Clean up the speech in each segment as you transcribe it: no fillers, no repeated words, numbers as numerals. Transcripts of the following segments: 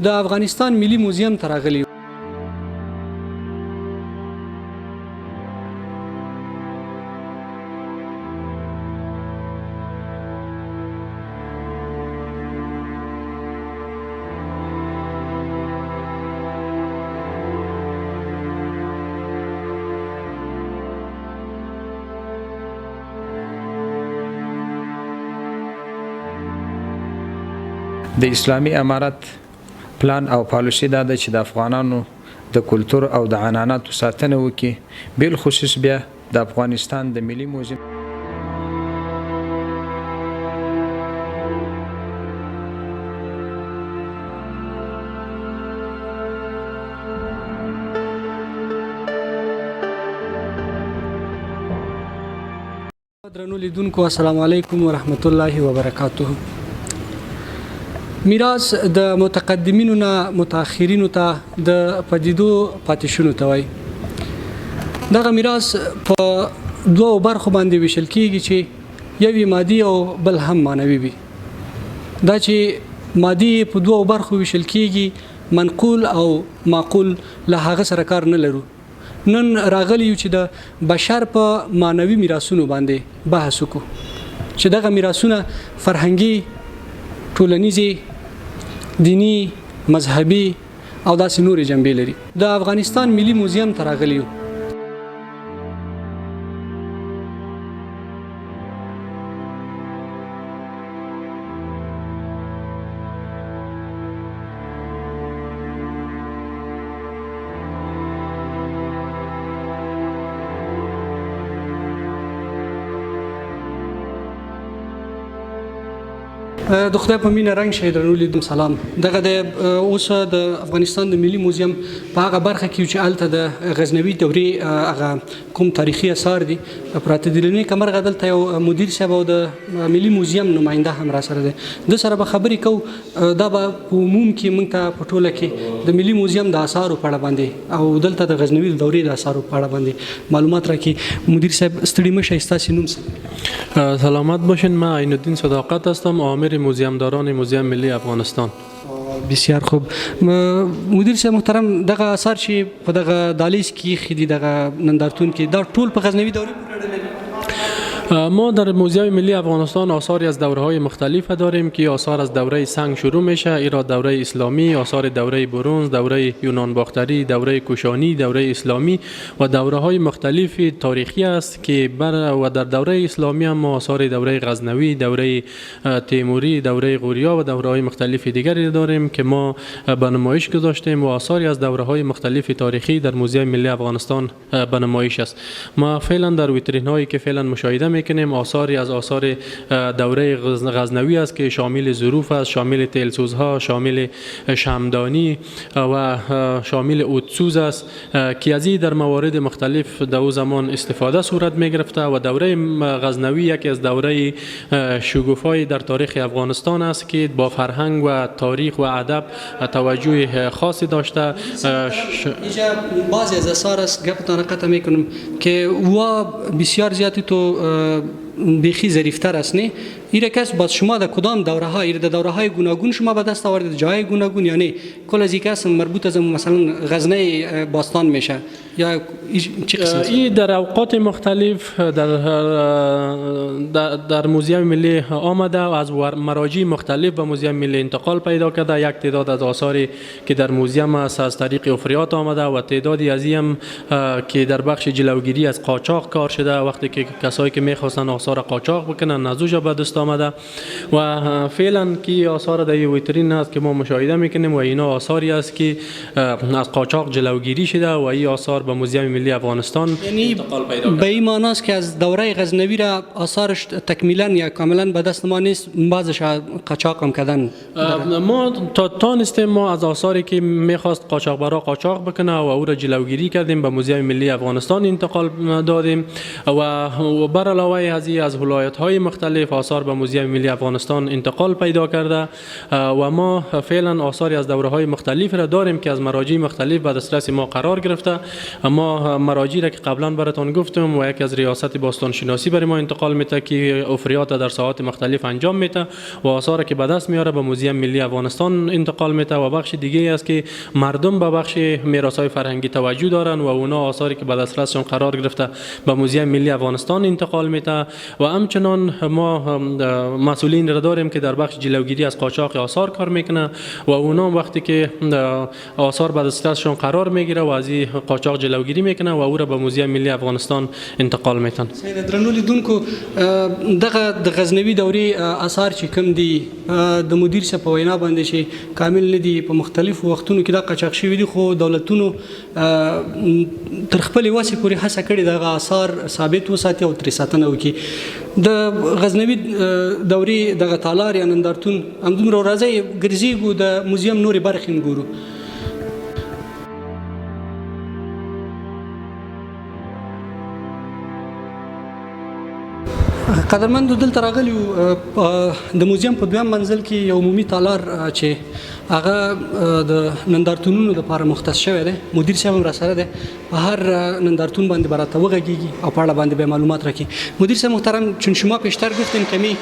د افغانستان ملي موزیم ته راغلي. د اسلامي امارت پلان او پالیسي دا ده چې د افغانانو د کلتور او د عنعناتو ساتنه وکړي، بالخصوص بیا د افغانستان د ملي موزیم. درنو لیدونکو السلام علیکم ورحمت الله وبرکاته. میراث د متقدمینو نه متأخرینو ته د پدیدو پاتې ته وایي. دغه میراث په دوو برخو باندې ویشل کیږي چې یو مادي او بل هم معنوي وي. دا چې مادي په دوو برخو ویشل کیږي، منقول او معقول، له هغه سره کار نه لرو. نن راغلی یو چې د بشر په معنوي میراثونو باندې بحث وکړو چې دغه میراثونه فرهنګي، ټولنیزي، دینی، مذهبي او داسې نورې جنبې لري. د افغانستان ملي موزیم ته راغلی یو. د خدای په مینه رنګ شي. درنو لیدونکو سلام. دغه د اوس د افغانستان د ملي موزیم په هغه برخه کې چې الته د غزنوي دورې هغه کوم تاریخي آثار دي پراته دي. لنی کمرغه دلته یو مدیر صاحب او د ملي موزیم نماینده هم را سره دي. د سره به خبرې کو. دا به په عموم کې موږ ته په ټوله کې د ملي موزیم د آثارو په اړه باندې او دلته د غزنوي دورې د آثارو په اړه باندې معلومات راکړي. مدیر صاحب ستړي مشه، ستاسو نوم څه؟ سلامت باشین. من عین الدین صداقت هستم، آمر موزیمداران موزیم ملی افغانستان. بسیار خوب. مدیر صاحب محترم، دغه آثار چې په دغه دالیز کې خېدي دغه نندارتون کې دا ټول په غزنوي دورې پورې اړه لري. ما در موزیم ملی افغانستان آثاری از دوره‌های مختلف داریم که آثار از دوره سنگ شروع میشه، ایرا دوره اسلامی، آثار دوره برنز، دوره یونان باختری، دوره کوشانی، دوره اسلامی و دوره‌های مختلف تاریخی است که و در دوره اسلامی هم ما آثار دوره غزنوی، دوره تیموری، دوره غوریا و دوره‌های مختلف دیگری داریم که ما به نمایش گذاشتیم و آثاری از دوره‌های مختلف تاریخی در موزیم ملی افغانستان به نمایش است. ما فعلا در ویترین‌هایی که فعلا مشاهده میکنیم آثاری از آثار دوره غزنوی است که شامل ظروف است، شامل تلسوزها، شامل شمدانی و شامل اودسوز است که از این در موارد مختلف در او زمان استفاده صورت می گرفته و دوره غزنوی یکی از دوره شگوفای در تاریخ افغانستان است که با فرهنگ و تاریخ و ادب توجه خاصی داشته. اینجا بعضی از آثار است گپتان قطع میکنم که و بسیار زیادی تو بیخی ظریفتر است. نه ایره کس باز شما در کدام دوره ها ایره در دوره های گوناگون شما به دست آورده، جای گوناگون، یا نه کل از یک کس مربوط از مثلا غزنه باستان میشه یا چه قسم؟ این در اوقات مختلف در موزیم ملی آمده و از مراجع مختلف به موزیم ملی انتقال پیدا کرده. یک تعداد از آثاری که در موزیم است از طریق افریات آمده و تعدادی از این که در بخش جلوگیری از قاچاق کار شده. وقتی که کسایی که میخواستن آثار قاچاق بکنن نزوجا به دست آمده و فعلا که آثار در ویترین است که ما مشاهده میکنیم و اینا آثاری است که از قاچاق جلوگیری شده و این آثار به موزیم ملی افغانستان انتقال پیدا کرده. به این معنی است که از دوره غزنوی را آثارش تکمیلا یا کاملا به دست ما نیست، بعضش قاچاق هم کردن. ما تانستیم ما از آثاری که میخواست قاچاقبرا قاچاق بکنه و او را جلوگیری کردیم به موزیم ملی افغانستان انتقال دادیم و بر علاوه از ولایت های مختلف آثار به به موزیم ملی افغانستان انتقال پیدا کرده و ما فعلا آثاری از دوره‌های مختلف را داریم که از مراجع مختلف به دسترس ما قرار گرفته. ما مراجعی را که قبلا براتون گفتم و یکی از ریاست باستانشناسی برای ما انتقال میده که افریات در ساحات مختلف انجام میده و آثاری که به دست میاره به موزیم ملی افغانستان انتقال میده و بخش دیگه است که مردم به بخش میراث‌های فرهنگی توجه دارن و اونا آثاری که به دسترسشون قرار گرفته به موزیم ملی افغانستان انتقال میده و همچنان ما مسئولین را داریم که در بخش جلوگیری از قاچاق آثار کار میکنه و اونا وقتی که آثار به دسترسشون قرار میگیره و از این قاچاق جلوگیری میکنه و او را به موزیم ملی افغانستان انتقال میتن. سید درنو لیدونکو دغه د غزنوي دورې آثار چې کم دي د مدیر صاحب په وینا باندې چې کامل ندي په مختلفو وختونو کې دا قاچاق شوي دي خو دولتونو تر خپلې وسې پورې هڅه کړې دغه آثار ثابت وساتي او ترې ساتنه وکړي. د غزنوي دورې دغه تالار یا نندارتون همدومره راځي ګرځېږو د موزیم نورې برخې هم ګورو. قدرمندو دلته راغلي د موزیم په دویم منزل کې یو عمومي تالار چې هغه د نندارتونونو لپاره مختص شوی دی. مدیر صاحب هم راسره دی، په هر نندارتون باندې به راته وغږیږي او په اړه باندې به معلومات راکړي. مدیر صاحب محترم، چون شما پیشتر گفتین که می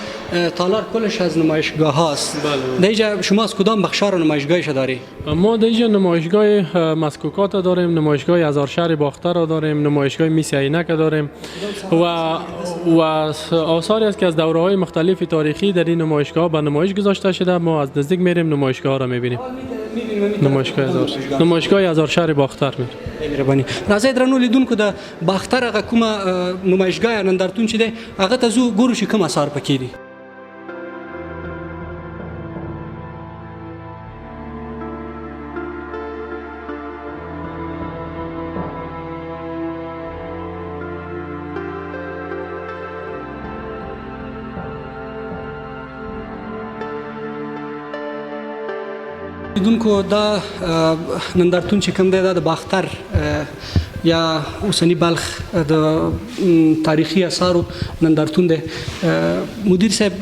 تالار کلش از نمایشگاه هاست، دیجا شما از کدام بخشار نمایشگاهش داری؟ ما دیجا نمایشگاه مسکوکات داریم، نمایشگاه هزار شهر باختر را داریم، نمایشگاه میس عینک داریم و آثاری است که از دوره‌های مختلف تاریخی در این نمایشگاه به نمایش گذاشته شده. ما از نزدیک میریم نمایشگاه را میبینیم. نمایشگاه هزار شهر باختر مهرباني. راځي درنو لیدونکو د باختر هغه کومه نمایشگاه یا نندارتون چې دی هغه ته زو ګورو چې کوم آثار پکې دي. لیدونکو دا نندارتون چې کوم دی دا د باختر یا اوسنی بلخ د تاریخی آثارو نندارتون دی. مدیر صاحب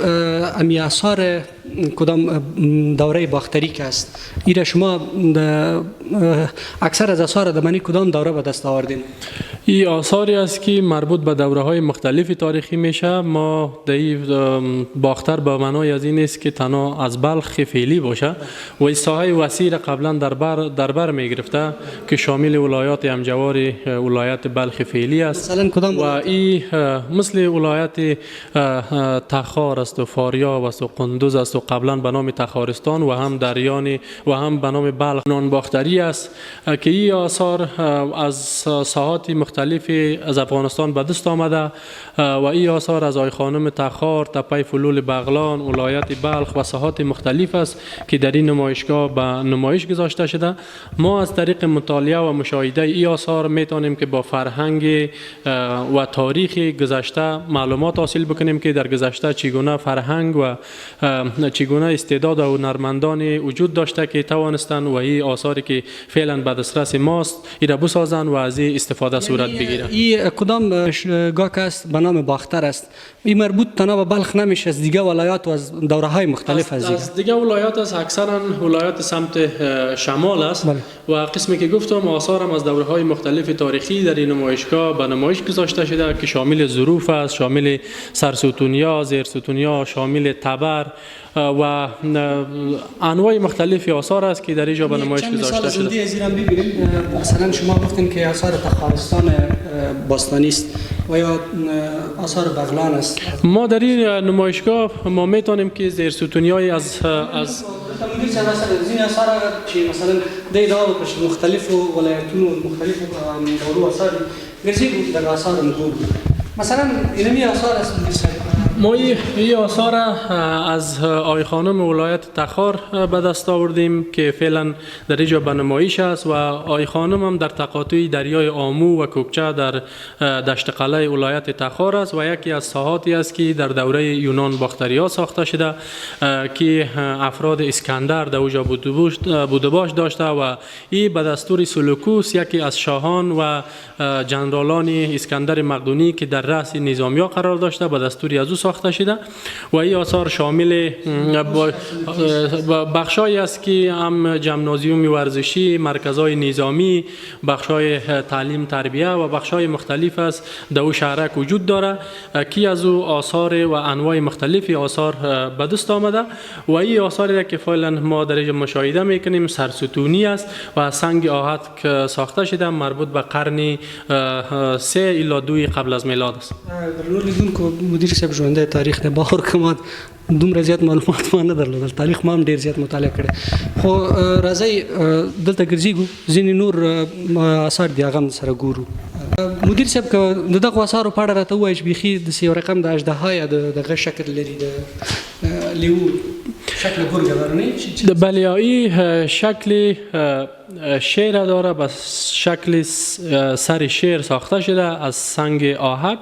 امی آثار کدام دوره باختری که است؟ ایره شما اکثر از آثار دمانی کدام دوره به دست آوردین؟ این آثاری است که مربوط به دوره های مختلف تاریخی میشه. ما در باختر به معنای از این است که تنها از بلخ فعلی باشه و این ساحه وسیع را قبلا در بر میگرفته که شامل ولایات همجوار ولایت بلخ فعلی است و این مثل ولایت تخار است و فاریاب است و قندوز است و قبلا به نام تخارستان و هم دریانی و هم به نام بلخ نانباختری است که این آثار از ساحات مختلف از افغانستان به دست آمده و این آثار از آی خانم تخار، تپه فلول بغلان، ولایت بلخ و ساحات مختلف است که در این نمایشگاه به نمایش گذاشته شده. ما از طریق مطالعه و مشاهده این آثار میتونیم که با فرهنگ و تاریخ گذشته معلومات حاصل بکنیم که در گذشته چگونه فرهنگ و چگونه استعداد و هنرمندان وجود داشته که توانستند و این آثاری که فعلا به دسترس ماست این را بسازند و از این استفاده صورت بگیرند. این کدام گاه است به نام باختر است؟ این مربوط تنها به بلخ نمیشه، از دیگه ولایات و از دوره های مختلف از دیگه ولایات است، اکثرا ولایات سمت شمال است و قسمی که گفتم آثارم از دوره های مختلف تاریخی در این نمایشگاه به نمایش گذاشته شده که شامل ظروف است، شامل سرستونیا، زیرستونیا، شامل تبر و انواع مختلف آثار است که در اینجا به نمایش گذاشته شده. مثلا شما گفتین که آثار تخارستان باستانی است و یا آثار بغلان است. ما در این نمایشگاه ما میتونیم که زیرستونیای از مدیر صاحب این آثار چې مثلا د مختلف ولایتونو مختلف دورو آثار ګرځي د آثار موجود مثلا اینمی آثار است مدیر صاحب. ما این آثار از آی خانم ولایت تخار به دست آوردیم که فعلا در اینجا به نمایش است و آی خانم هم در تقاطع دریای آمو و کوکچه در دشت قلعه ولایت تخار است و یکی از ساحاتی است که در دوره یونان باختریا ساخته شده که افراد اسکندر در اونجا بودباش داشته و این به دستور سلوکوس یکی از شاهان و جنرالان اسکندر مقدونی که در رأس نظامیا قرار داشته به دستور از او ساخته شده و این آثار شامل بخشایی است که هم جمنازیوم ورزشی، مرکزهای نظامی، بخشای تعلیم تربیه و بخشای مختلف است در او شهرک وجود داره که از او آثار و انواع مختلفی آثار به دست آمده و این آثاری را که فعلا ما در اینجا مشاهده میکنیم سرستونی است و از سنگ آهن که ساخته شده مربوط به قرن 3 الی 2 قبل از میلاد است. درنو لیدونکو مدیر صاحب ژوندی تاریخ دی باور کوم دومره زیات معلومات ما نه درلودل تاریخ ما هم ډیر زیات مطالعه کړی خو راځي دلته ګرځېږو ځینې نور آثار دي هغه هم سره ګورو. مدیر صاحب که د دغو آثارو په اړه راته ووایي چې بیخي داسې یو رقم د اژدها یا دغه شکل لري د لیو شکل گرگ داره بله این شکل شیر داره به شکل سر شیر ساخته شده از سنگ آهک.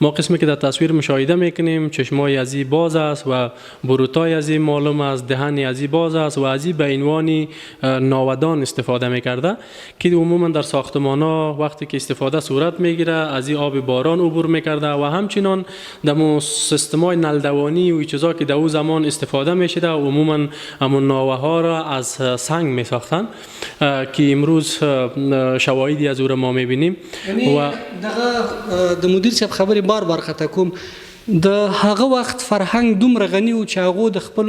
ما قسمی که در تصویر مشاهده میکنیم چشمای ازی باز است و بروتای ازی معلوم است، دهن ازی باز است و ازی به عنوان ناودان استفاده میکرده که عموما در ساختمان ها وقتی که استفاده صورت میگیره ازی آب باران عبور میکرده و همچنان در سیستمای نلدوانی و چیزا که در اون زمان استفاده میشده عموما همون ناوه ها را از سنگ میساختن که امروز شواهدی از او را ما میبینیم. و د مدیر صاحب خبرې بار خطا کوم د هغه وخت فرهنګ دومره غني و چې هغه د خپل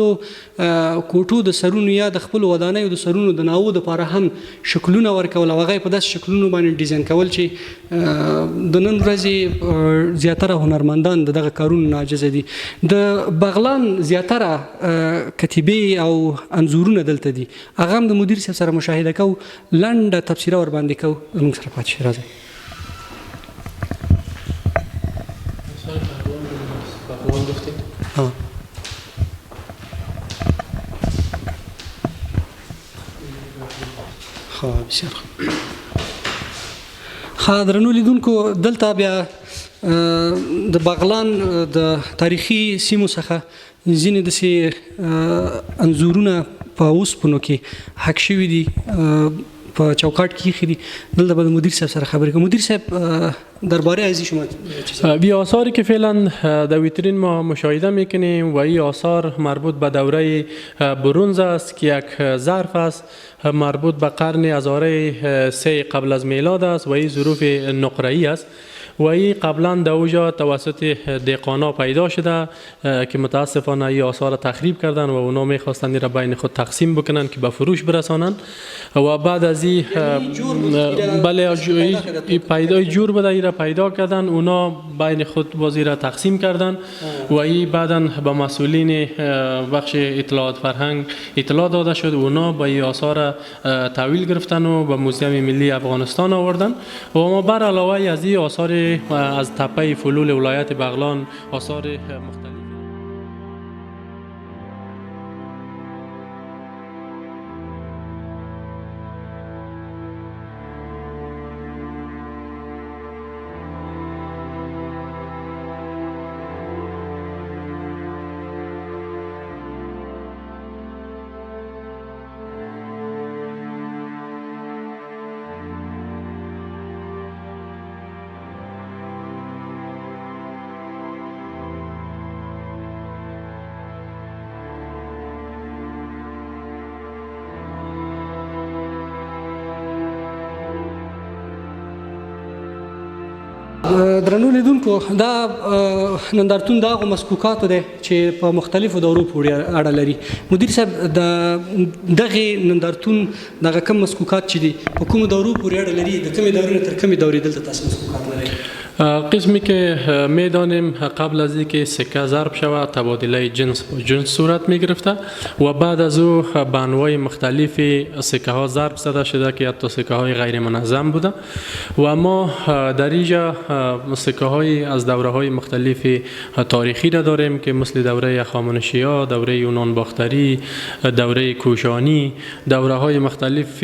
کوټو د سرونو یا د خپل ودانیو د سرونو د ناو د لپاره هم شکلونه ورکول او هغه په داس شکلونو باندې ډیزاین کول چې د نن ورځې زیاتره هنرمندان دغه کارونه عاجز دي. د بغلان زیاتره کتیبه او انځورونه دلته دي هغه هم د مدیر صاحب سره مشاهده کو لنډه تفسیره ور باندې کو موږ سره پاتې راځي. بسیار خوب. درنو لیدونکو دلته بیا د بغلان د تاریخي سیمو څخه ځینې داسې انځورونه په اوسپنو کې حک شوي دي په چوکاټ کې ایښي دي. دلته به د مدیر صاحب سره خبرې کوم. مدیر صاحب درباره ازی شما بی آثاری که فعلا در ویترین ما مشاهده میکنیم و این آثار مربوط به دوره برنز است که یک ظرف است مربوط به قرن هزاره 3 قبل از میلاد است و این ظروف نقره‌ای است و این قبلا در اوجا توسط دهقانا پیدا شده که متاسفانه این آثار را تخریب کردن و اونا میخواستن این را بین خود تقسیم بکنن که به فروش برسانن و بعد از این بله پیدای جور بده این را پیدا کردن اونا بین خود بازی را تقسیم کردن و این بعدا به مسئولین بخش اطلاعات فرهنگ اطلاع داده شد اونا با این آثار تحویل گرفتن و به موزیم ملی افغانستان آوردن و ما بر علاوه از این آثار از تپه فلول ولایت بغلان آثار مختلف درنو لیدونکو دا نندارتون د هغو مسکوکاتو دی چې په مختلفو دورو پورې اړه لري. مدیر صاحب د دغې نندارتون دغه کم مسکوکات چې دي په کومو دورو پورې اړه لري د کومې دورې نه تر کومې دورې دلته تاسو مسکوکات لرئ؟ قسمی که میدانیم قبل از اینکه سکه ضرب شود تبادله جنس صورت می گرفته و بعد از او به انواع مختلف سکه ها ضرب زده شده که حتی سکه های غیر منظم بوده و ما در اینجا سکه های از دوره های مختلف تاریخی را داریم که مثل دوره هخامنشی‌ها، دوره یونان باختری، دوره کوشانی، دوره های مختلف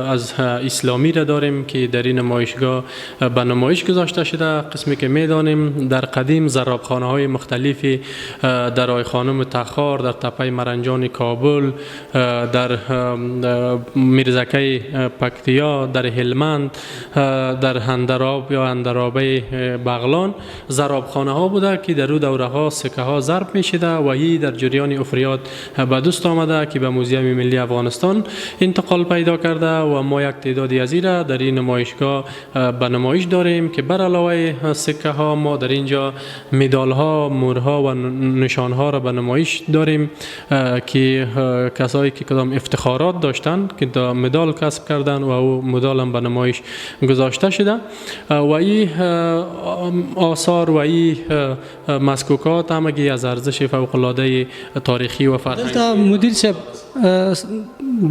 از اسلامی را داریم که در این نمایشگاه به نمایش گذاشته شده شده. قسمی که میدانیم در قدیم زرابخانه های مختلفی در آیخانم تخار، در تپه مرنجان کابل، در میرزکه پکتیا، در هلمند، در هندراب یا هندرابه بغلان زرابخانه ها بوده که در او دوره ها سکه ها ضرب می شده و این در جریان افریاد به دست آمده که به موزیم ملی افغانستان انتقال پیدا کرده و ما یک تعدادی از این را در این نمایشگاه به نمایش داریم که بر علاوه سکه ها ما در اینجا مدال ها، مهرها و نشان ها را به نمایش داریم که کسایی که کدام افتخارات داشتن که مدال کسب کردن و او مدال هم به نمایش گذاشته شده و این آثار و این مسکوکات همگی از ارزش فوق العاده تاریخی و فرهنگی. دلته مدیر صاحب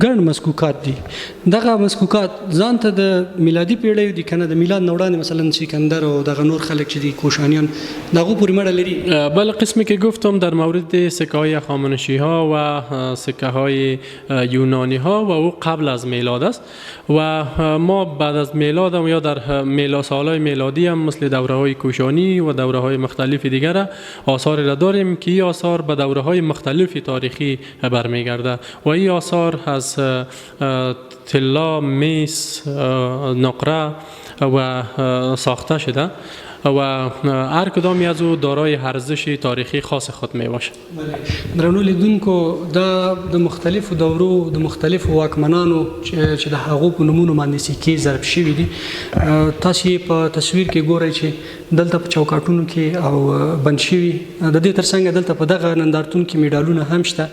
ګڼ مسکوکات دي. دغه مسکوکات ځان ته د میلادي پیړیو دي کنه د میلاد نه وړاندې مثلا سکندر او دغه نور خلک چې دي کوشانیان دغه پورې مړه لري. بله، قسمی که گفتم در مورد سکه های هخامنشی ها و سکه های یونانی ها و او قبل از میلاد است و ما بعد از میلاد هم یا در سالهای میلادی هم مثل دوره های کوشانی و دوره های مختلف دیگر آثار را داریم که این آثار به دوره های مختلف تاریخی برمیگرده و این آثار از طلا، مس، نقره و ساخته شده و هر کدامی از او دارای ارزش تاریخی خاص خود می باشه. درنو لیدونکو دا د مختلفو دورو د مختلفو واکمنانو چې د هغو په نومونو باندې سکې ضرب شوي دي تاسو یې په تصویر کې ګورئ چې دلته په چوکاټونو کې او بند شوي د دې ترڅنګ دلته په دغه نندارتون کې میډالونه هم شته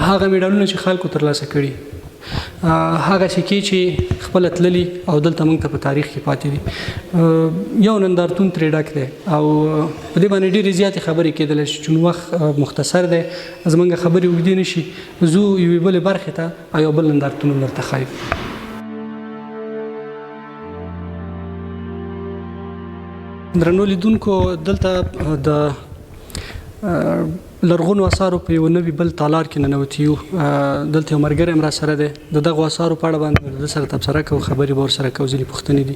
هغه میډالونه چې خلکو ترلاسه کړي هغه سکې چې خپل تللي او دلته موږ ته په تاریخ کې پاتې دي یو نندارتون ترې ډک دی او په دې باندې ډېرې زیاتې خبرې کېدلی شي چې وخت مختصر دی زموږ خبرې اوږدې نه شي زو یوې بلې برخې ته او یو بل نندارتون درته ښایو. درنو لیدونکو دلته د لرغونو اثارو په یو نوي بل تالار کې ننوتي یو دلته یو ملګری هم راسره دی د دغو اثارو په اړه باندې د سره تبصره کوو خبرې به ورسره کوو ځینې پوښتنې دي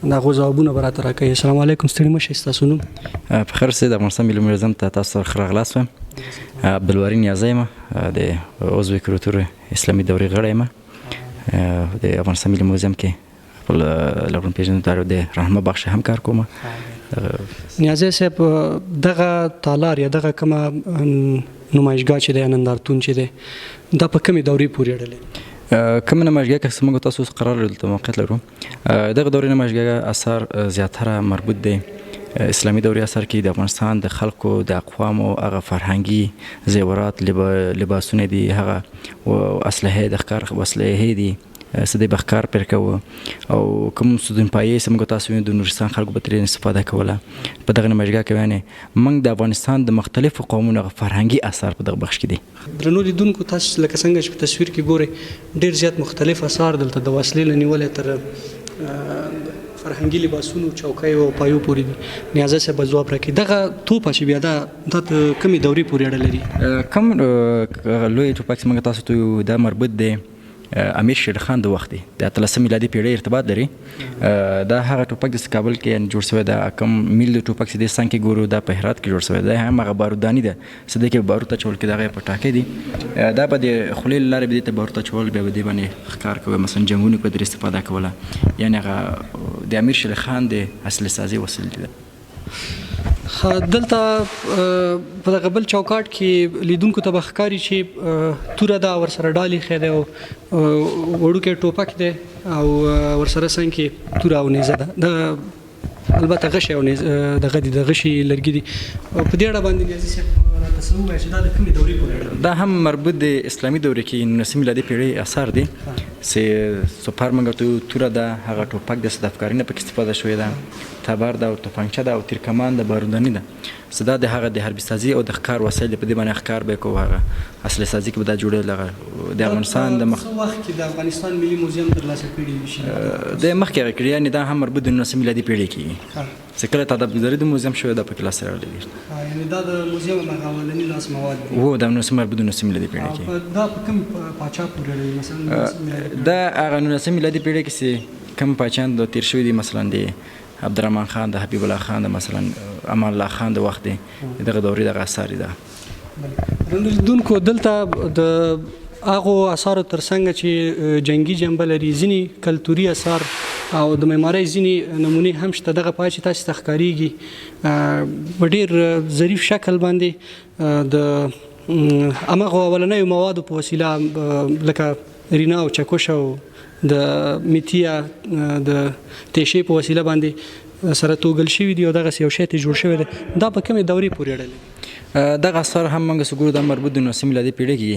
د هغو ځوابونه به راته راکوي. السلام علیکم ستړي مه شئ ستاسو نوم؟ په خیر اوسئ. د افغانستان ملي موزیم ته تاسو ښه راغلاست ویم. عبدالواري نیازی یم د عضو کلتور اسلامي دورې غړی یم د افغانستان ملي موزیم کې خپل لرغون پیژندنې د رحمه بخش هم کار کوم. نیازی صاحب دغه تالار یا دغه کومه نمایشګاه چې دی نندارتون چې دی دا په کومې دورې پورې اړه لري؟ کومه نمایشګاه که موږ تاسو قرار دلته موقعیت لرو دغه دورې نمایشګاه اثار زیاتره مربوط دی اسلامي دورې اثر کې د افغانستان د خلکو د اقوامو هغه فرهنګي زیورات لباسونه دي هغه اسلحې د ښکار وسلې دي سده بخکار پر کوو او کوم سودن پایې سمګو تاسو د نورستان خلکو به ترې استفاده کوله په دغه نمایشګاه کې یعنی موږ د افغانستان د مختلفو قومونو فرهنګي اثار په دغه بخش کې دي. درنو لیدونکو تاسو لکه څنګه چې په تصویر کې ګورئ ډېر زیات مختلف اثار دلته د وسلې له نیولې تر فرهنګي لباسونو چوکۍ او پایو پورې دي. نیازی صاحب ځواب راکړي دغه توپه چې بیا دا د کومې دورې پورې اړه لري؟ کوم لوی ټوپک چې موږ تاسو ته دا مربوط دی امیر شیر خان د وخت دی د 13 میلادي پیړۍ ارتباط لري. دا هغه ټوپک د کابل کې جوړ شوی دا کم میل ټوپک چې د سان کې ګورو دا په هرات کې جوړ شوی دی هم هغه بارودانی ده سده کې بارود ته چول کې دغه پټاکې دي دا به د خلیل لارې به د بارود ته چول به د باندې ښکار کوي مثلا جنگونو په در استفاده کوله یعنی هغه د امیر شیر خان د اصل سازي وسیله ده. دلته په دغه بل چوکاټ کې لیدونکو ته به ښکاري چې توره ده ورسره ډالۍ ښی دی او وړوکی ټوپک دی او ورسره څنګ کې توره او نیزه ده البته غشي او دغه دي د غشي لرګي دي په دې اړه باندې نیازي صاحب راته څه ووایي چې دا د کومې دورې پورې اړه دا هم مربوط د اسلامي دورې کې 19 میلادي پیړۍ اثار دي چې سپر منګه ته توره ده هغه ټوپک د صدفکاري نه پکې استفاده شوې ده تبر ده او توپنچه ده او تیرکمان د بارودانی ده صدا د هغه د حربي سازي او د ښکار وسایل په دې باندې ښکار به کوو هغه اصلي سازي کې به دا جوړېدل د افغانستان د وخت کې د افغانستان ملي موزیم ترلاسه کړي شي د مخکې هغه کړي یعنی دا هم مربوط د 19 میلادي پیړۍ کې چې کله تدابیر د موزیم شوی دا په کلاس راغلی دي یعنی دا د موزیم هغه اولني لاس مواد دي وو د 19 مربوط د 19 میلادي پیړۍ کې دا په کوم پاچا پورې مثلا دا هغه 19 میلادي پیړۍ کې کوم پاچان د تیر شوی دي مثلا د عبدالرحمن خان د حبیب الله خان د مثلا امان الله خان د وخت دغه دورې دغه آثار ده. لیدونکو دلته د هغو آثارو ترڅنګ چې جنگي جنبه لري ځینې کلتوري آثار او د معمارۍ ځینې نمونې هم شته. دغه پای چې تاسو ته ښکارېږي په ډېر ظریف شکل باندې د هماغو اولنیو موادو په وسیله لکه رینا او چکش او د میتیا د تیشې په وسیله باندې سره توګل شوي دي او دغسې یو شی ته جوړ شوی دی. دا په کومې دورې پورې اړه لري؟ دغه آثار هم موږ ګورو دا مربوط د 19 میلادي پیړۍ کې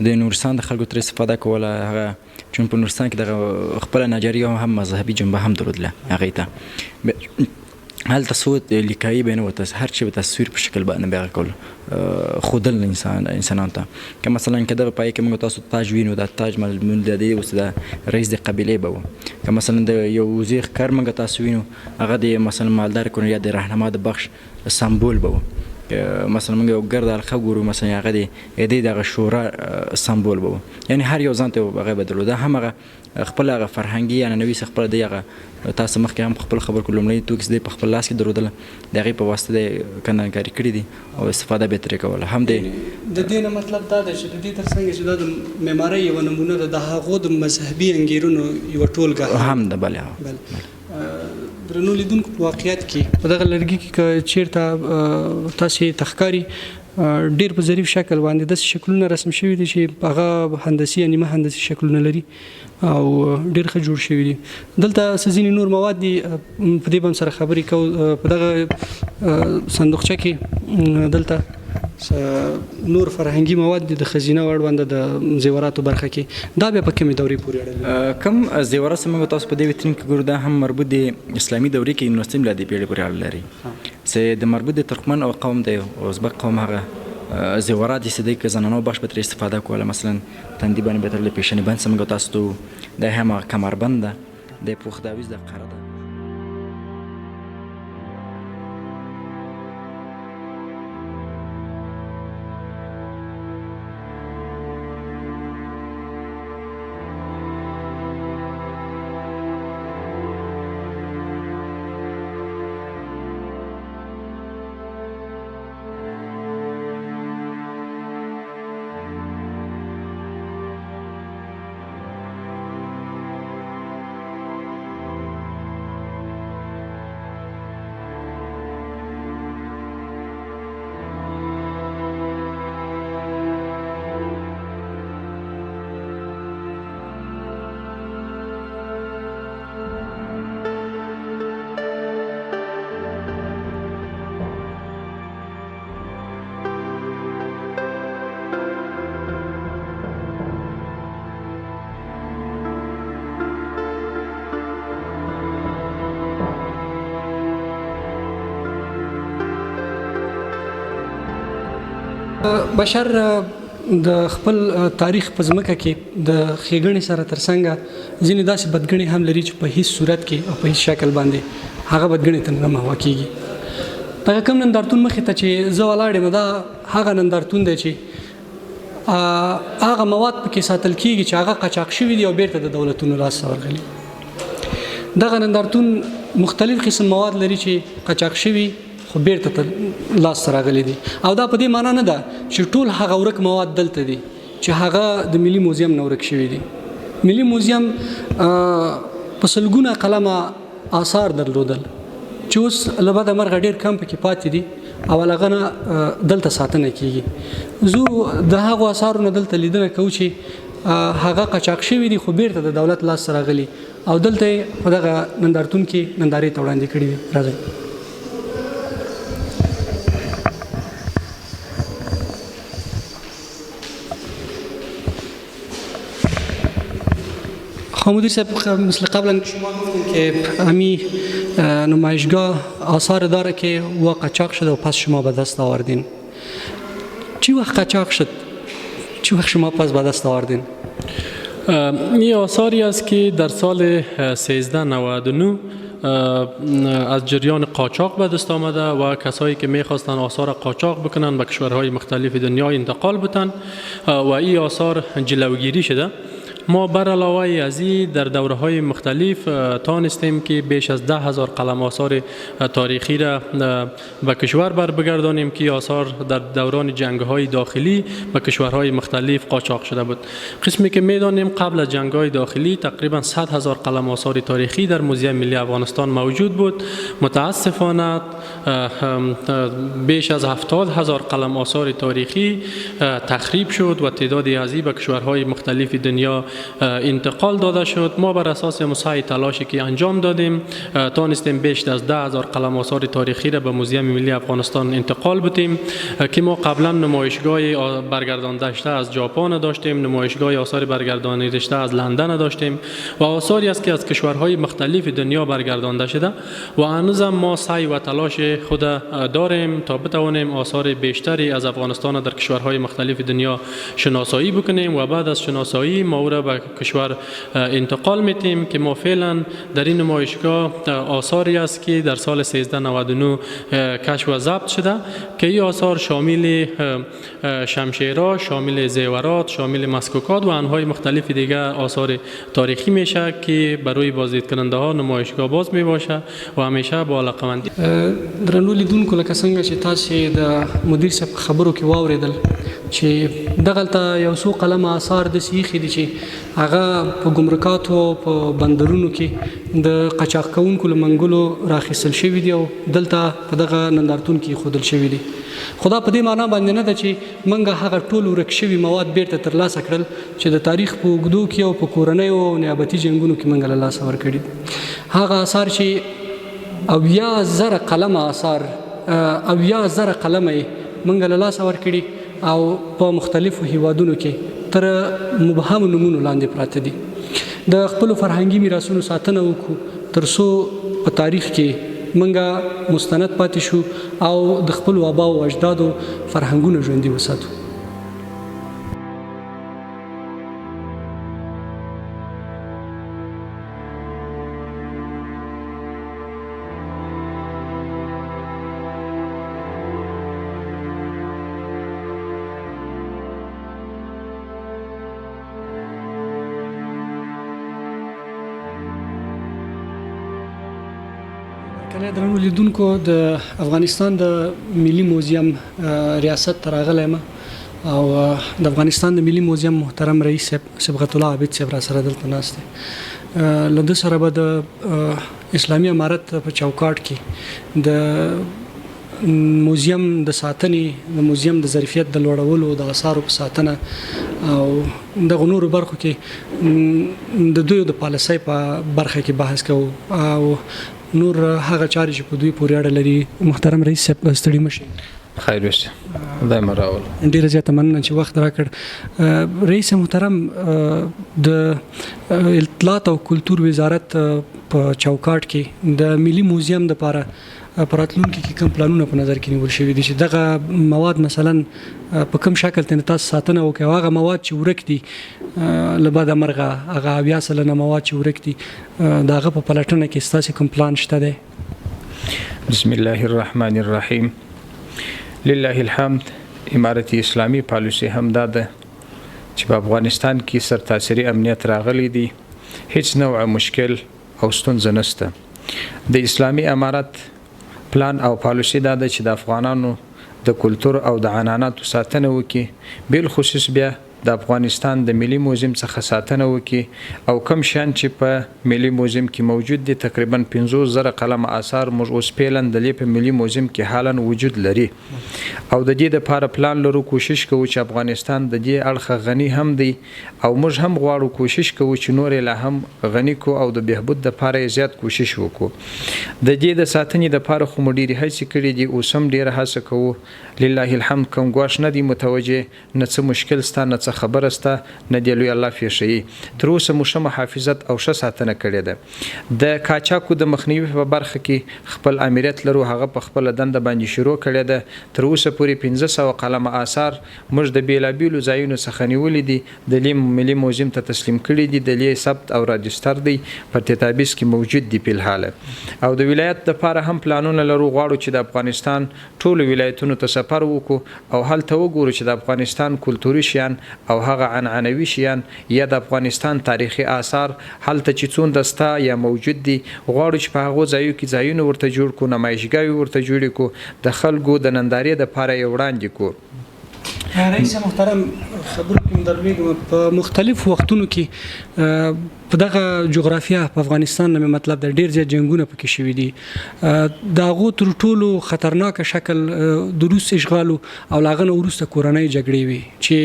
د نورستان د خلکو ترې استفاده کوله. هغه چون په نورستان کې دغه خپله نجاریه هم مذهبي جنبه هم درلودله هغې ته. هلته څو لیکایي به نه وه، هر چی به تصویر په شکل باندې به هغه کول ښودل انسانانو ته. که مثلا که دغه پای کې موږ تاسو تاج وینو، دا تاج ملمون د دې اوس د رئیس د قبیلې به و. که مثلا د یو وزیر ښکار موږ تاسو وینو، هغه د مثلا مالدار کورنۍ یا د رهنما د بخش سمبول به و. مثلا موږ یو ګرد حلقه ګورو، مثلا هغه د دغه شورا سمبول به و. یعنې هر یو ځان ته هغه به درلوده. هم هغه خپل هغه فرهنګي یا عنعنوي څه خپله دی هغه تاسو مخکې هم خپل خبر کړو لومړني توکي دی په خپل لاس کې درلودله، د هغې په واسطه د کندنکاري کړي دي او استفاده به ترې کوله. هم د دې نه مطلب دا دی چې د دې ترڅنګ چې دا د معمارۍ یوه نمونه ده، د هغو د مذهبي انګیرونو یوه ټولګه هم ده. بله درنو لیدونکو، په واقعیت کې په دغه لرګي کې که چېرته تاسې ته ښکاري ډېر په ظریف شکل باندې داسې شکلونه رسم شوي دي چې هغه هندسي یا نیمه هندسي شکلونه لري او ډېر ښه جوړ شوي دي. دلته څه ځینې نور مواد دي، په دې به هم سره خبرې کوو. په دغه صندوقچه کې دلته نور فرهنګي مواد دي د خزینه وړ باندې د زیوراتو برخه کې. دا بیا په کومې دورې پورې اړه لري؟ کوم زیورات چې موږ تاسو په دې ویترین کې ګورو دا هم مربوط د اسلامي دورې کې 19 میلادي پیړۍ پورې اړه لري. چې د مربوط د ترکمن او قوم د ازبک قوم هغه زیورات چې دی که زنانو باش به ترې استفاده کوله. مثلا تندي باندې به تړلی پیشني بند چې موږ تاسو ته دا هم هغه کمربند ده، د پوښتاویز د قره ده. بشر د خپل تاریخ په ځمکه کې د ښېګڼې سره ترڅنګ ځینې داسې بدګڼې هم لري چې په هیڅ صورت کې او په هیڅ شکل باندې هغه بدګڼې ته نه محوه کېږي. دغه کوم نندارتون مخې ته چې زه ولاړ یم، دا هغه نندارتون دی چې هغه مواد پکې ساتل کېږي چې هغه قاچاق شوي دي او بیرته د دولتونو لاس ته ورغلي. دغه نندارتون مختلف قسم مواد لري چې قاچاق شوي خو بیرته ته لاس ته راغلي دي. او دا په دې معنا نه ده چې ټول هغه ورک مواد دلته دي چې هغه د ملي موزیم نه ورک شوي دي. ملي موزیم په سلګونه قلمه آثار درلودل چې اوس له بده مرغه ډېر کم پکې پاتې دي او هغه نه دلته ساتنه کېږي. زه د هغو آثارو نه دلته لیدنه کوو چې هغه قاچاق شوي دي خو بیرته د دولت لاس ته راغلي او دلته یې په دغه نندارتون کې نندارې ته وړاندې کړي دي. راځئ. مدیر صاحب، مثل قبلا شما گفتیم که همین نمایشگاه آثار داره که و قاچاق شد و پس شما به دست آوردین. چی وقت قاچاق شد؟ چی وقت شما پس به دست آوردین؟ این آثاری است که در سال 1399 از جریان قاچاق به دست آمده و کسایی که میخواستن آثار قاچاق بکنن به کشورهای مختلف دنیا انتقال بتن و این آثار جلوگیری شده ما بر علاوه از این در دوره های مختلف توانستیم که بیش از 10,000 قلم آثار تاریخی را به کشور بر بگردانیم که آثار در دوران جنگ های داخلی به کشورهای مختلف قاچاق شده بود. قسمی که میدانیم قبل از جنگ های داخلی تقریبا 100,000 قلم آثار تاریخی در موزیم ملی افغانستان موجود بود. متاسفانه بیش از 70,000 قلم آثار تاریخی تخریب شد و تعدادی از به کشورهای مختلف دنیا انتقال داده شد. ما بر اساس مسعی تلاشی که انجام دادیم توانستیم بیش از 10,000 قلم آثار تاریخی را به موزیم ملی افغانستان انتقال بدیم که ما قبلا نمایشگاه برگردانده شده از ژاپن داشتیم، نمایشگاه آثار برگردانده شده از لندن داشتیم و آثاری است که از کشورهای مختلف دنیا برگردانده شده و هنوز ما سعی و تلاش خود داریم تا بتوانیم آثار بیشتری از افغانستان در کشورهای مختلف دنیا شناسایی بکنیم و بعد از شناسایی ما او را به کشور انتقال میتیم که ما فعلا در این نمایشگاه آثاری است که در سال 1399 کشف و ضبط شده که این آثار شامل شمشیرها، شامل زیورات، شامل مسکوکات و انواع مختلف دیگر آثار تاریخی میشه که برای بازدید کننده ها نمایشگاه باز می باشه و همیشه با علاقمندی. درنو لیدونکو لکه څنګه چې تاسو د مدیر صاحب خبرو کې واوریدل چې دغلته یو څو قلم آثار د سیخي دي چې هغه په ګمرکاتو په بندرونو کې د قاچاق کوونکو لمنګلو راخیستل شوی دی او دلته په دغه نندارتون کې خودل شوی دی. خدا په دې معنا باندې نه ده چې منګه هغه ټول ورک شوی مواد بیرته ترلاسه کړل چې د تاریخ په اوږدو کې او په کورنۍ او نیابتي جنګونو کې منګه له لاسه ورکړي. هغه آثار چې 80,000 قلم آثار 80,000 قلم یې منګه له لاسه ورکړي او په مختلفو هیوادونو کې تر مبهم نمونو لاندې پراته دي. د خپل فرهنګي میراثونو ساتنه وکړو ترڅو په تاریخ کې منګه مستند پاتې شو او د خپل آباء او اجدادو فرهنګونه ژوندي وساتو. کله درنو لیدونکو د افغانستان د ملي موزیم ریاست ته راغلی یم او د افغانستان د ملي موزیم محترم رئیس صبغت الله عابد صاحب را سره دلته ناست دی. له ده سره به د اسلامي امارت په چوکاټ کې د موزیم د ساتنې د موزیم د ظرفیت د لوړولو د آثارو په ساتنه او دغه نورو برخو کې د دوی د پالیسۍ په برخه کې بحث کوو او نور هغه چارې چې په دوی پورې اړه لري. محترم رئیس صاحب ستړي مشي. خیر اوسه خدای مو راول. ډیره زیاته مننه چې وخت راکړ. رئیس محترم د اطلاعات او کلتور وزارت په چوکاټ کې د ملي موزیم لپاره پراتلونکو کې کوم پلانونه په نظر کې نیول شوي دي چې دغه مواد مثلا په کوم شکل تاسو ساتنه وکړئ. هغه مواد چې ورک دي لبعد مرغه هغه بیا سلنه مواد چې ورک دي دغه په پلاتنه کې ستاسو کوم پلان شته دی؟ بسم الله الرحمن الرحیم. لله الحمد. امارت اسلامی پالیسی هم داده چې په افغانستان کې سرتاسري امنیت راغلی دی، هیڅ نوع مشکل او ستونزه نشته. د اسلامی امارت پلان او پالیسی داده چې د افغانانو د کلتور او د عنعناتو ساتنه وکړي، بل خصوص بیا د افغانستان د ملي موزیم څخه ساتنه وکړي او کم شان چې په ملي موزیم کې موجود دي تقریبا 50,000 قلم آثار موږ اوس پیلن د په ملي موزیم کې حالا وجود لري او د دې لپاره پلان لرو، کوشش کوو چې افغانستان د دې اړخ غني هم دی او موږ هم غواړو کوشش کوو چې نور له هم غني کو او د بهبود لپاره زیات کوشش وکړو. د دې د ساتنې لپاره خو مدیر هڅه کړې دي او سم ډیره هڅه کوو. لله الحمد. کوم ګواښ نه دی متوجه، نه څه مشکل ستا، نه څه خبره ستا، نه دی لوی الله فیشي. تر اوسه مو شه محافظت او شه ساتنه کړې ده. د کاچاکو د مخنیوي په برخه کې خپل امریت لرو، هغه په خپل دنده باندې شروع کړې ده. تر اوسه پورې 1500 قلم آثار موږ د بیلابیلو ځایونو څخه نیولې دي، د ملي موزیم ته تسلیم کړي دي، د لې ثبت او راجستر دی په ډیټابیس کې موجود دي په حال. او د ولایت لپاره هم پلانونه لرو، غواړو چې د افغانستان ټول ولایتونو ته سفر وکړو او هلته وګورو چې د افغانستان کلتوري شیان او هغه عنعنوي شیان یا د افغانستان تاریخي آثار هلته چې څون دستا یا موجود دي غواړو چې په هغه ځایو کې ځایونه ورته جوړ کو نمایشګاوي ورته جوړ کو د خلکو د نندارې د پاره یې وړاندې کو. رئیس محترم خبرو کې مدربیږم په مختلف وختونو کې په دغه جغرافیا په افغانستان نه مطلب د ډیر ځای جنگونه پکې شوي دي دا غو تر ټولو خطرناک شکل د روس اشغال او لاغنه وروسته کورنۍ جګړې وي چې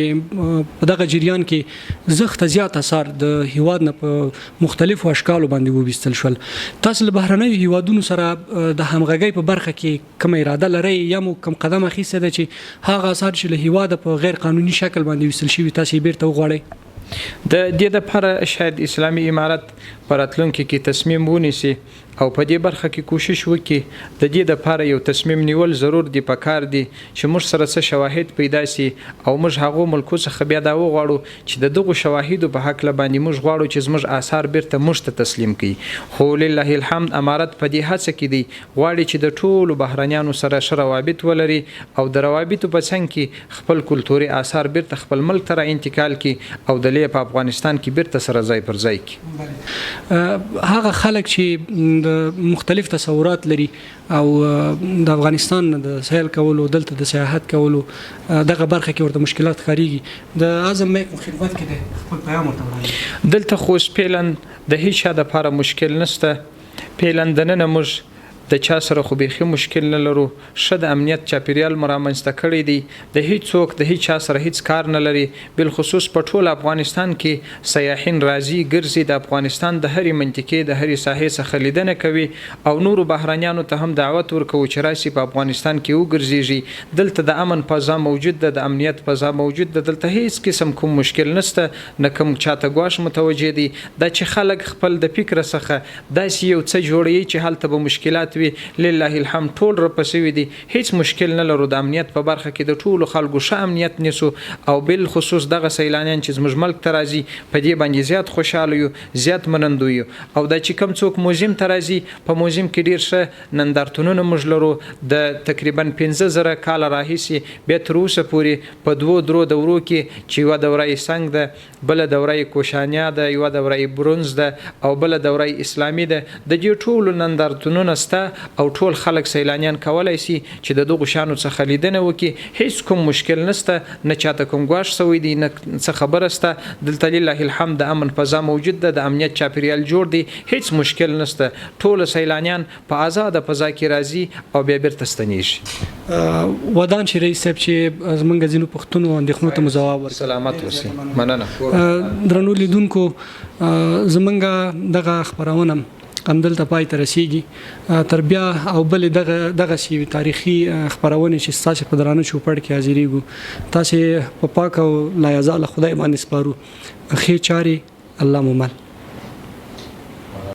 په دغه جریان کې زخت زیات اثر د هیواد نه په مختلفو اشکالو باندې وبستل شول. تاسو له بهرنیو هیوادونو سره د همغږۍ په برخه کې کوم اراده لرئ یا مو کوم قدم اخیسته ده چې هغه اثر چې له هیواد په غیر قانوني شکل باندې وصل شوی تاسو بیرته وغواړئ؟ د دې لپاره شاید اسلامي امارت پر راتلونکي کې تصمیم ونیسي او په دې برخه کې کوشش وکړي. د دې لپاره یو تصمیم نیول ضرور دی پکار دی چې موږ سره څه شواهد پیدا سي او موږ هغه ملکو څخه بیا دا وغواړو چې د دغه شواهدو په حق باندې موږ غواړو چې زموږ آثار بیرته موږ ته تسلیم کړي. خو لله الحمد امارت په دې هڅه کې دی غواړي چې د ټولو بهرانيانو سره روابط ولري او د روابطو په څنګ کې خپل کلتوري آثار بیرته خپل ملک ته انتقال کړي او د لې په افغانستان کې بیرته سره ځای پر ځای کړي. هغه خلک چې مختلف تصورات لري او د افغانستان د سیل کولو دلته د سیاحت کولو دغه برخه کې ورته مشکلات خاريږي د اعظم ملک خدمت کې د خپل پیغام ورته وړاندې دلته خو سپیلن د هیڅ چا د لپاره مشکل نشته. پیلندنه موږ د چا سره خو بيخي مشکل نه لرو. شد امنیت چاپیریال مرامنځته کړی دی د هیڅ څوک د هیڅ چا سره هیڅ کار نه لري. بل خصوص په ټول افغانستان کې سیاحین راځي ګرځي د افغانستان د هرې منطقې د هرې ساحې څخه لیدنه کوي او نورو بهرانيانو ته هم دعوت ورکوي چې راشي په افغانستان کې وګرځيږي. دلته د امن فضا موجود ده د امنیت فضا موجود ده. دلته هیڅ قسم کوم مشکل نشته نه کوم چاته ګواښ متوجه دي. دا چې خلک خپل د فکر څخه داسې یو څه جوړي چې هلته به مشکلات لله الحمد ټول رپسوي دي هیڅ مشکل نه لرو. د امنیت په برخه کې د ټولو خلکو ښه امنیت نیسو او بل خصوص دغه سیلانیان چې زموږ ملک ته راځي په دې باندې زیات خوشاله یو زیات منندوی او د چې کم څوک موزیم ته راځي په موزیم کې ډیر ښه نندارتونونه موږ لرو د تقریبا 15000 کال راهیسي به تر اوسه پورې په دوه درو دورو کې چې یو دوره سنگ ده بل دوره کوشانیا ده یو دوره برونز ده او بل دوره اسلامي ده. د دې ټولو نندارتونونه سته او ټول خلک سیلانیان کولای شي چې د دغه شانو څخه لیدنه وکړي. هیڅ کوم مشکل نشته نه چاته کوم ګواښ سوی دی نه څه خبره سته. دلته لله الحمد د امن فضا موجود ده د امنیت چاپیریال جوړ دی هیڅ مشکل نشته. ټول سیلانیان په آزاد فضا کې راځي او بیا بیرته ستنیږي. ودان شي رئیس صاحب چې زمونږ ځینو پښتون اندېښنو ته مځواب ورکړي. سلامت اوسئ. مننه. درنو لیدونکو زمونږ دغه خبرونه همدلته پای ته رسیږي. تر بیا او بل دغه سی تاریخي خبرونه چې تاسو په درانه چوپړ کې حاضرېږو تاسو په پاک او لا یزال خدای باندې سپارو. خیر چاري الله مومن.